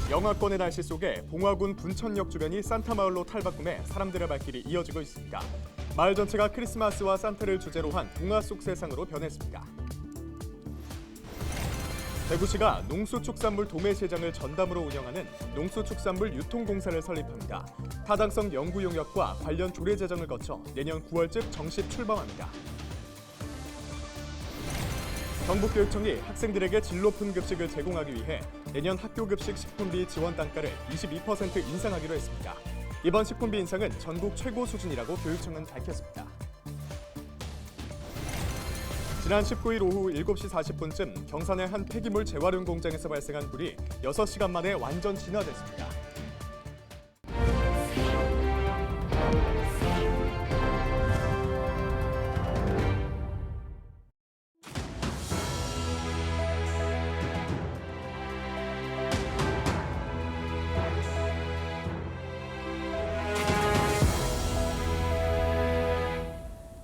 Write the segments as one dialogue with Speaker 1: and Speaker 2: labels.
Speaker 1: 영하권의 날씨 속에 봉화군 분천역 주변이 산타마을로 탈바꿈해 사람들의 발길이 이어지고 있습니다. 마을 전체가 크리스마스와 산타를 주제로 한 동화 속 세상으로 변했습니다. 대구시가 농수축산물 도매시장을 전담으로 운영하는 농수축산물 유통공사를 설립합니다. 타당성 연구 용역과 관련 조례 제정을 거쳐 내년 9월쯤 정식 출범합니다. 경북교육청이 학생들에게 질 높은 급식을 제공하기 위해 내년 학교급식 식품비 지원 단가를 22% 인상하기로 했습니다. 이번 식품비 인상은 전국 최고 수준이라고 교육청은 밝혔습니다. 지난 19일 오후 7시 40분쯤 경산의 한 폐기물 재활용 공장에서 발생한 불이 6시간 만에 완전 진화됐습니다.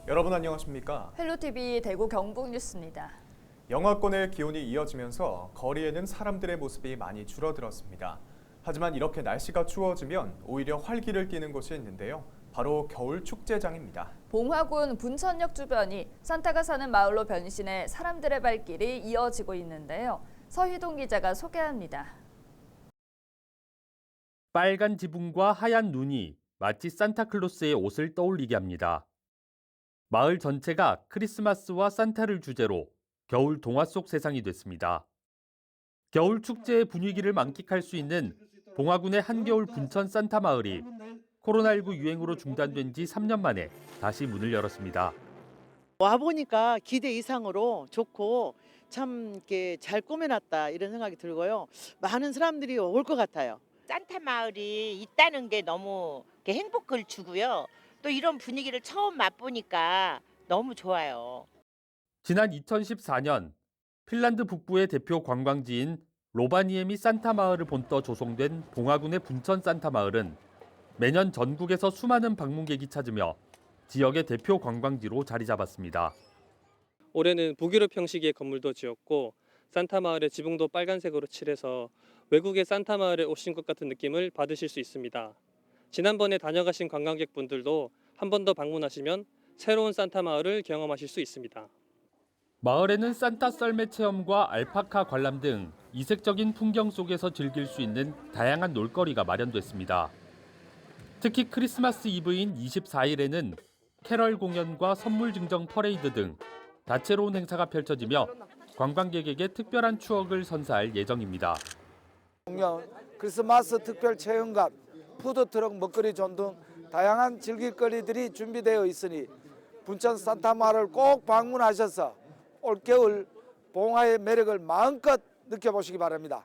Speaker 1: 여러분 안녕하십니까?
Speaker 2: 헬로티비 대구 경북 뉴스입니다.
Speaker 1: 영하권의 기온이 이어지면서 거리에는 사람들의 모습이 많이 줄어들었습니다. 하지만 이렇게 날씨가 추워지면 오히려 활기를 띠는 곳이 있는데요. 바로 겨울 축제장입니다.
Speaker 2: 봉화군 분천역 주변이 산타가 사는 마을로 변신해 사람들의 발길이 이어지고 있는데요. 서희동 기자가 소개합니다.
Speaker 3: 빨간 지붕과 하얀 눈이 마치 산타클로스의 옷을 떠올리게 합니다. 마을 전체가 크리스마스와 산타를 주제로 겨울 동화 속 세상이 됐습니다. 겨울 축제의 분위기를 만끽할 수 있는 봉화군의 한겨울 분천 산타 마을이 코로나19 유행으로 중단된 지 3년 만에 다시 문을 열었습니다.
Speaker 4: 와보니까 기대 이상으로 좋고 참 이렇게 잘 꾸며놨다 이런 생각이 들고요. 많은 사람들이 올 것 같아요.
Speaker 5: 산타 마을이 있다는 게 너무 행복을 주고요. 또 이런 분위기를 처음 맛보니까 너무 좋아요.
Speaker 3: 지난 2014년 핀란드 북부의 대표 관광지인 로바니에미 산타 마을을 본떠 조성된 봉화군의 분천 산타 마을은 매년 전국에서 수많은 방문객이 찾으며 지역의 대표 관광지로 자리 잡았습니다.
Speaker 6: 올해는 북유럽 형식의 건물도 지었고 산타 마을의 지붕도 빨간색으로 칠해서 외국의 산타 마을에 오신 것 같은 느낌을 받으실 수 있습니다. 지난번에 다녀가신 관광객분들도 한 번 더 방문하시면 새로운 산타 마을을 경험하실 수 있습니다.
Speaker 3: 마을에는 산타 썰매 체험과 알파카 관람 등 이색적인 풍경 속에서 즐길 수 있는 다양한 놀거리가 마련됐습니다. 특히 크리스마스 이브인 24일에는 캐럴 공연과 선물 증정 퍼레이드 등 다채로운 행사가 펼쳐지며 관광객에게 특별한 추억을 선사할 예정입니다.
Speaker 7: 공연, 크리스마스 특별 체험관, 푸드트럭, 먹거리 존 등 다양한 즐길거리들이 준비되어 있으니 분천 산타 마을을 꼭 방문하셔서 올겨울 봉화의 매력을 마음껏 느껴보시기 바랍니다.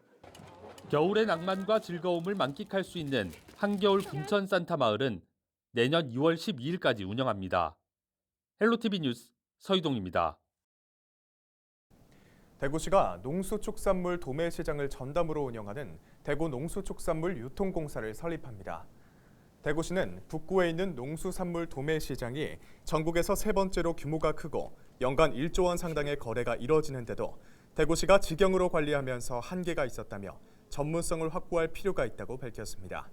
Speaker 3: 겨울의 낭만과 즐거움을 만끽할 수 있는 한겨울 분천 산타 마을은 내년 2월 12일까지 운영합니다. 헬로티비 뉴스 서희동입니다.
Speaker 1: 대구시가 농수축산물 도매시장을 전담으로 운영하는 대구 농수축산물 유통공사를 설립합니다. 대구시는 북구에 있는 농수산물 도매시장이 전국에서 세 번째로 규모가 크고 연간 1조 원 상당의 거래가 이뤄지는데도 대구시가 직영으로 관리하면서 한계가 있었다며 전문성을 확보할 필요가 있다고 밝혔습니다.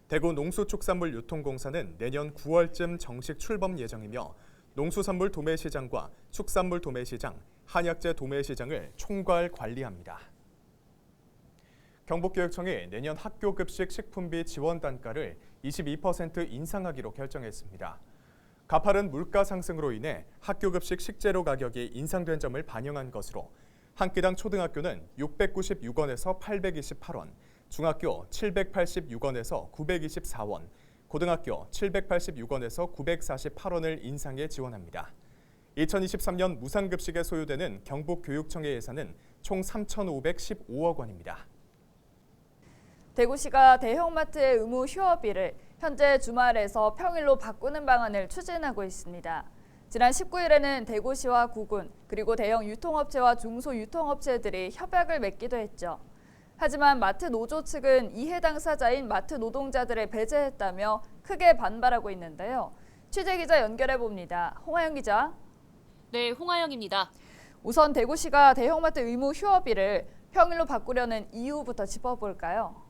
Speaker 1: 대구 농수축산물 유통공사는 내년 9월쯤 정식 출범 예정이며 농수산물 도매시장과 축산물 도매시장, 한약재 도매시장을 총괄 관리합니다. 경북교육청이 내년 학교급식 식품비 지원 단가를 22% 인상하기로 결정했습니다. 가파른 물가 상승으로 인해 학교급식 식재료 가격이 인상된 점을 반영한 것으로 한 끼당 초등학교는 696원에서 828원, 중학교 786원에서 924원, 고등학교 786원에서 948원을 인상해 지원합니다. 2023년 무상급식에 소요되는 경북교육청의 예산은 총 3,515억 원입니다.
Speaker 2: 대구시가 대형마트의 의무 휴업일을 현재 주말에서 평일로 바꾸는 방안을 추진하고 있습니다. 지난 19일에는 대구시와 구군, 그리고 대형 유통업체와 중소유통업체들이 협약을 맺기도 했죠. 하지만 마트 노조 측은 이해 당사자인 마트 노동자들을 배제했다며 크게 반발하고 있는데요. 취재기자 연결해봅니다. 홍하영 기자.
Speaker 8: 네, 홍하영입니다.
Speaker 2: 우선 대구시가 대형마트 의무 휴업일을 평일로 바꾸려는 이유부터 짚어볼까요?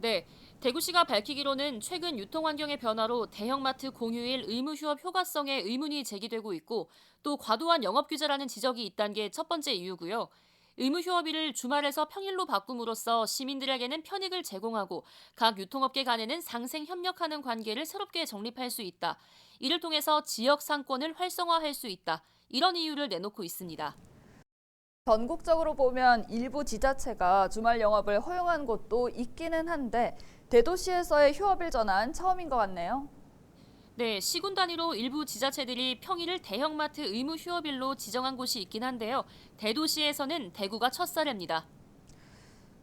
Speaker 8: 네, 대구시가 밝히기로는 최근 유통 환경의 변화로 대형마트 공휴일 의무 휴업 효과성에 의문이 제기되고 있고 또 과도한 영업 규제라는 지적이 있다는 게 첫 번째 이유고요. 의무 휴업일을 주말에서 평일로 바꿈으로써 시민들에게는 편익을 제공하고 각 유통업계 간에는 상생 협력하는 관계를 새롭게 정립할 수 있다. 이를 통해서 지역 상권을 활성화할 수 있다. 이런 이유를 내놓고 있습니다.
Speaker 2: 전국적으로 보면 일부 지자체가 주말 영업을 허용한 곳도 있기는 한데 대도시에서의 휴업일 전환 처음인 것 같네요.
Speaker 8: 네, 시군 단위로 일부 지자체들이 평일을 대형마트 의무 휴업일로 지정한 곳이 있긴 한데요. 대도시에서는 대구가 첫 사례입니다.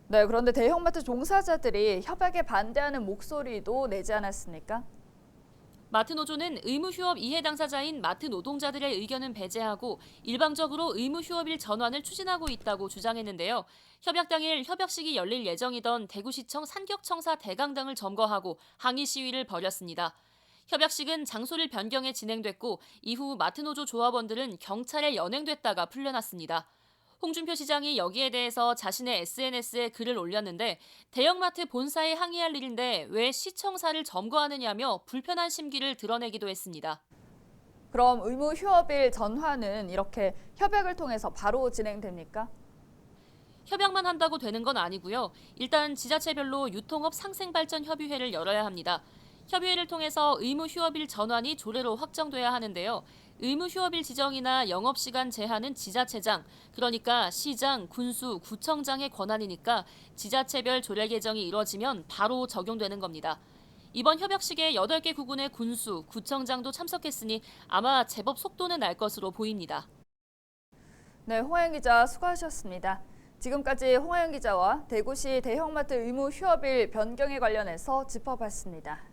Speaker 2: 네, 그런데 대형마트 종사자들이 협약에 반대하는 목소리도 내지 않았습니까?
Speaker 8: 마트노조는 의무 휴업 이해 당사자인 마트 노동자들의 의견은 배제하고 일방적으로 의무 휴업일 전환을 추진하고 있다고 주장했는데요. 협약 당일 협약식이 열릴 예정이던 대구시청 산격청사 대강당을 점거하고 항의 시위를 벌였습니다. 협약식은 장소를 변경해 진행됐고 이후 마트노조 조합원들은 경찰에 연행됐다가 풀려났습니다. 홍준표 시장이 여기에 대해서 자신의 SNS에 글을 올렸는데 대형마트 본사에 항의할 일인데 왜 시청사를 점거하느냐며 불편한 심기를 드러내기도 했습니다.
Speaker 2: 그럼 의무 휴업일 전환은 이렇게 협약을 통해서 바로 진행됩니까?
Speaker 8: 협약만 한다고 되는 건 아니고요. 일단 지자체별로 유통업 상생발전협의회를 열어야 합니다. 협의회를 통해서 의무 휴업일 전환이 조례로 확정돼야 하는데요. 의무 휴업일 지정이나 영업시간 제한은 지자체장, 그러니까 시장, 군수, 구청장의 권한이니까 지자체별 조례 개정이 이뤄지면 바로 적용되는 겁니다. 이번 협약식에 8개 구군의 군수, 구청장도 참석했으니 아마 제법 속도는 날 것으로 보입니다.
Speaker 2: 네, 홍하영 기자 수고하셨습니다. 지금까지 홍하영 기자와 대구시 대형마트 의무 휴업일 변경에 관련해서 짚어봤습니다.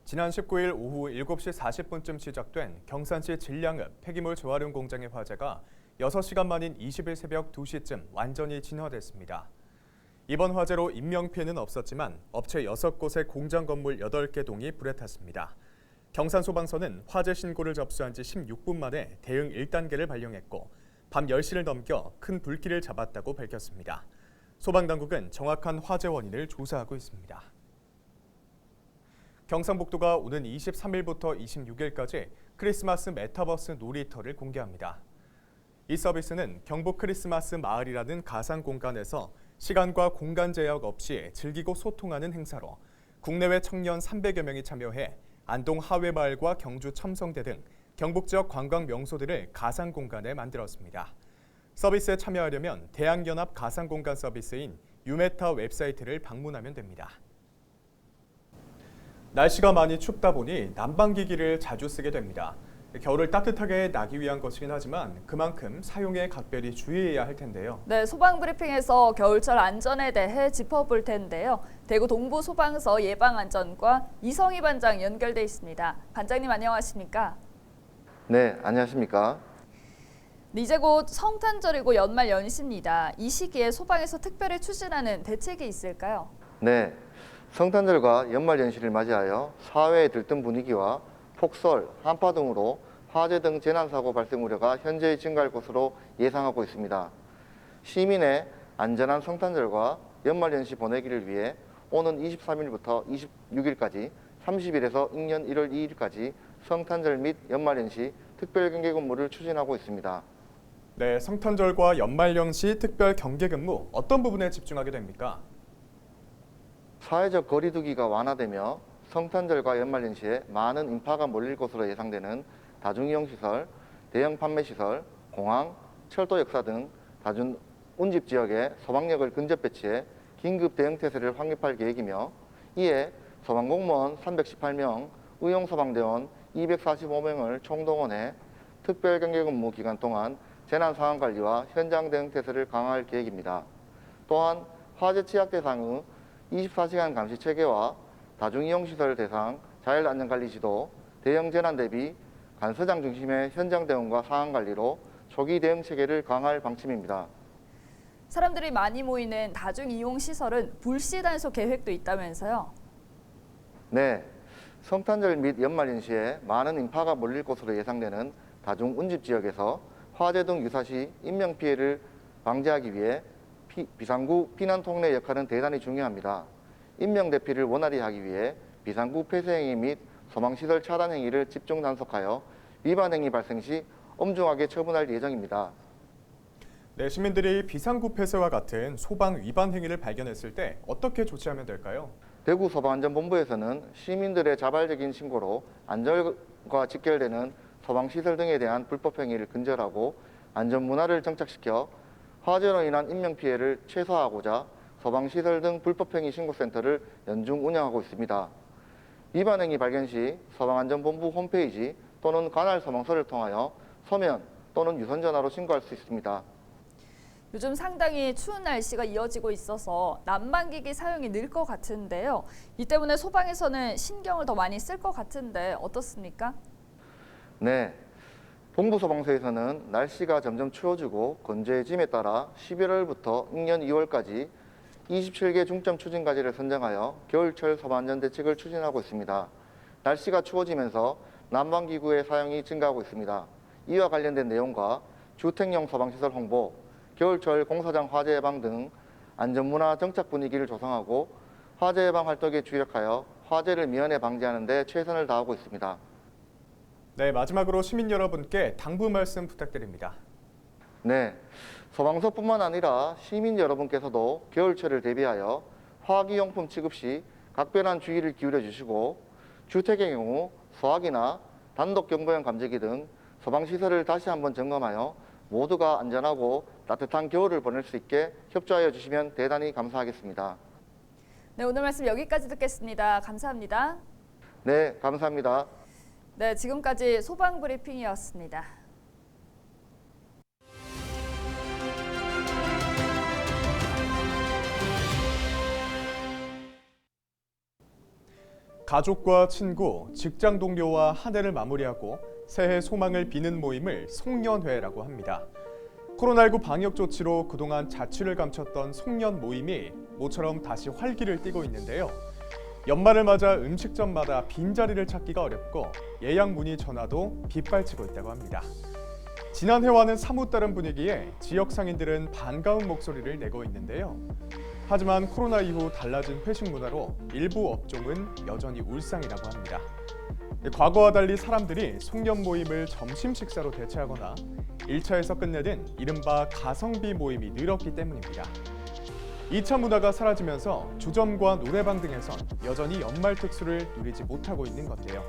Speaker 1: 지난 19일 오후 7시 40분쯤 시작된 경산시 진량읍 폐기물 재활용 공장의 화재가 6시간 만인 20일 새벽 2시쯤 완전히 진화됐습니다. 이번 화재로 인명피해는 없었지만 업체 6곳의 공장 건물 8개 동이 불에 탔습니다. 경산소방서는 화재 신고를 접수한 지 16분 만에 대응 1단계를 발령했고 밤 10시를 넘겨 큰 불길을 잡았다고 밝혔습니다. 소방당국은 정확한 화재 원인을 조사하고 있습니다. 경상북도가 오는 23일부터 26일까지 크리스마스 메타버스 놀이터를 공개합니다. 이 서비스는 경북 크리스마스 마을이라는 가상 공간에서 시간과 공간 제약 없이 즐기고 소통하는 행사로 국내외 청년 300여 명이 참여해 안동 하회마을과 경주 첨성대 등 경북 지역 관광 명소들을 가상 공간에 만들었습니다. 서비스에 참여하려면 대학연합 가상 공간 서비스인 유메타 웹사이트를 방문하면 됩니다. 날씨가 많이 춥다 보니 난방기기를 자주 쓰게 됩니다. 겨울을 따뜻하게 나기 위한 것이긴 하지만 그만큼 사용에 각별히 주의해야 할 텐데요.
Speaker 2: 네, 소방브리핑에서 겨울철 안전에 대해 짚어볼 텐데요. 대구 동부소방서 예방안전과 이성희 반장 연결돼 있습니다. 반장님 안녕하십니까?
Speaker 9: 네, 안녕하십니까?
Speaker 2: 이제 곧 성탄절이고 연말 연시입니다. 이 시기에 소방에서 특별히 추진하는 대책이 있을까요?
Speaker 9: 네, 성탄절과 연말 연시를 맞이하여 사회에 들뜬 분위기와 폭설, 한파 등으로 화재 등 재난사고 발생 우려가 현저히 증가할 것으로 예상하고 있습니다. 시민의 안전한 성탄절과 연말 연시 보내기를 위해 오는 23일부터 26일까지 30일에서 잉년 1월 2일까지 성탄절 및 연말 연시 특별 경계 근무를 추진하고 있습니다.
Speaker 1: 네, 성탄절과 연말 연시 특별 경계 근무 어떤 부분에 집중하게 됩니까?
Speaker 9: 사회적 거리두기가 완화되며 성탄절과 연말연시에 많은 인파가 몰릴 것으로 예상되는 다중이용시설, 대형 판매시설, 공항, 철도 역사 등 다중 운집 지역에 소방력을 근접 배치해 긴급 대응 태세를 확립할 계획이며 이에 소방공무원 318명, 의용소방대원 245명을 총동원해 특별경계근무 기간 동안 재난상황관리와 현장 대응 태세를 강화할 계획입니다. 또한 화재 취약 대상의 24시간 감시 체계와 다중이용시설 대상 자율안전관리 지도, 대형 재난 대비, 간서장 중심의 현장 대응과 상황관리로 초기 대응 체계를 강화할 방침입니다.
Speaker 2: 사람들이 많이 모이는 다중이용시설은 불시 단속 계획도 있다면서요?
Speaker 9: 네, 성탄절 및 연말연시에 많은 인파가 몰릴 것으로 예상되는 다중 운집 지역에서 화재 등 유사시 인명피해를 방지하기 위해 비상구 피난 통로의 역할은 대단히 중요합니다. 인명대피를 원활히 하기 위해 비상구 폐쇄행위 및 소방시설 차단 행위를 집중 단속하여 위반 행위 발생 시 엄중하게 처분할 예정입니다.
Speaker 1: 네, 시민들이 비상구 폐쇄와 같은 소방 위반 행위를 발견했을 때 어떻게 조치하면 될까요?
Speaker 9: 대구 소방안전본부에서는 시민들의 자발적인 신고로 안전과 직결되는 소방시설 등에 대한 불법 행위를 근절하고 안전문화를 정착시켜 화재로 인한 인명피해를 최소화하고자 소방시설 등 불법행위 신고센터를 연중 운영하고 있습니다. 위반 행위 발견 시 소방안전본부 홈페이지 또는 관할 소방서를 통하여 서면 또는 유선전화로 신고할 수 있습니다.
Speaker 2: 요즘 상당히 추운 날씨가 이어지고 있어서 난방기기 사용이 늘 것 같은데요. 이 때문에 소방에서는 신경을 더 많이 쓸 것 같은데 어떻습니까?
Speaker 9: 네, 본부소방서에서는 날씨가 점점 추워지고 건조해짐에 따라 11월부터明년 2월까지 27개 중점 추진과제를 선정하여 겨울철 소방안전 대책을 추진하고 있습니다. 날씨가 추워지면서 난방기구의 사용이 증가하고 있습니다. 이와 관련된 내용과 주택용 소방시설 홍보, 겨울철 공사장 화재 예방 등 안전문화 정착 분위기를 조성하고 화재 예방 활동에 주력하여 화재를 미연에 방지하는 데 최선을 다하고 있습니다.
Speaker 1: 네, 마지막으로 시민 여러분께 당부 말씀 부탁드립니다.
Speaker 9: 네, 소방서뿐만 아니라 시민 여러분께서도 겨울철을 대비하여 화기용품 취급 시 각별한 주의를 기울여 주시고 주택의 경우 소화기나 단독 경보용 감지기 등 소방시설을 다시 한번 점검하여 모두가 안전하고 따뜻한 겨울을 보낼 수 있게 협조하여 주시면 대단히 감사하겠습니다.
Speaker 2: 네, 오늘 말씀 여기까지 듣겠습니다. 감사합니다.
Speaker 9: 네, 감사합니다.
Speaker 2: 네, 지금까지 소방브리핑이었습니다.
Speaker 1: 가족과 친구, 직장 동료와 한 해를 마무리하고 새해 소망을 비는 모임을 송년회라고 합니다. 코로나19 방역 조치로 그동안 자취를 감췄던 송년 모임이 모처럼 다시 활기를 띠고 있는데요. 연말을 맞아 음식점마다 빈자리를 찾기가 어렵고 예약 문의 전화도 빗발치고 있다고 합니다. 지난해와는 사뭇 다른 분위기에 지역 상인들은 반가운 목소리를 내고 있는데요. 하지만 코로나 이후 달라진 회식 문화로 일부 업종은 여전히 울상이라고 합니다. 과거와 달리 사람들이 송년 모임을 점심 식사로 대체하거나 1차에서 끝내는 이른바 가성비 모임이 늘었기 때문입니다. 2차 문화가 사라지면서 주점과 노래방 등에선 여전히 연말 특수를 누리지 못하고 있는 건데요.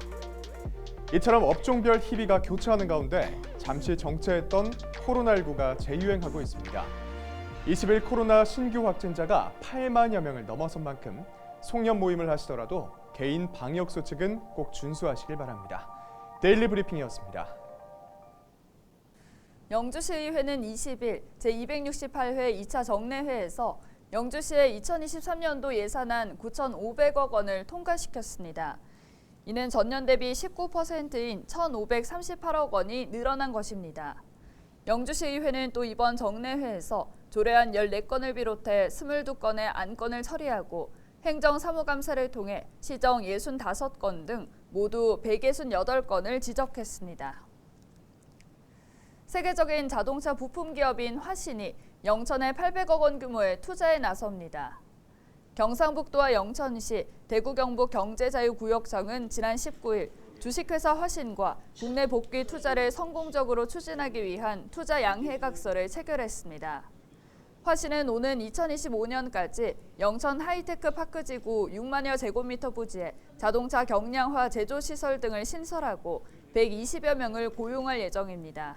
Speaker 1: 이처럼 업종별 희비가 교차하는 가운데 잠시 정체했던 코로나19가 재유행하고 있습니다. 20일 코로나 신규 확진자가 8만여 명을 넘어선 만큼 송년 모임을 하시더라도 개인 방역 수칙은 꼭 준수하시길 바랍니다. 데일리 브리핑이었습니다.
Speaker 2: 영주시의회는 20일 제268회 2차 정례회에서 영주시의 2023년도 예산안 9,500억 원을 통과시켰습니다. 이는 전년 대비 19%인 1,538억 원이 늘어난 것입니다. 영주시의회는 또 이번 정례회에서 조례안 14건을 비롯해 22건의 안건을 처리하고 행정사무감사를 통해 시정 65건 등 모두 168건을 지적했습니다. 세계적인 자동차 부품 기업인 화신이 영천에 800억 원 규모의 투자에 나섭니다. 경상북도와 영천시, 대구 경북 경제자유구역청은 지난 19일 주식회사 화신과 국내 복귀 투자를 성공적으로 추진하기 위한 투자 양해각서를 체결했습니다. 화신은 오는 2025년까지 영천 하이테크 파크지구 6만여 제곱미터 부지에 자동차 경량화 제조시설 등을 신설하고 120여 명을 고용할 예정입니다.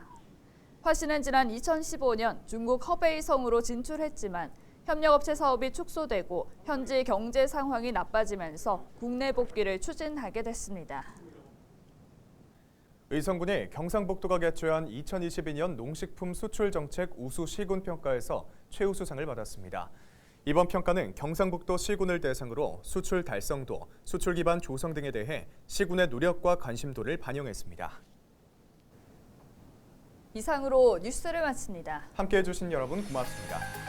Speaker 2: 화신은 지난 2015년 중국 허베이성으로 진출했지만 협력업체 사업이 축소되고 현지 경제 상황이 나빠지면서 국내 복귀를 추진하게 됐습니다.
Speaker 1: 의성군이 경상북도가 개최한 2022년 농식품 수출 정책 우수 시군 평가에서 최우수상을 받았습니다. 이번 평가는 경상북도 시군을 대상으로 수출 달성도, 수출 기반 조성 등에 대해 시군의 노력과 관심도를 반영했습니다.
Speaker 2: 이상으로 뉴스를 마칩니다.
Speaker 1: 함께해 주신 여러분 고맙습니다.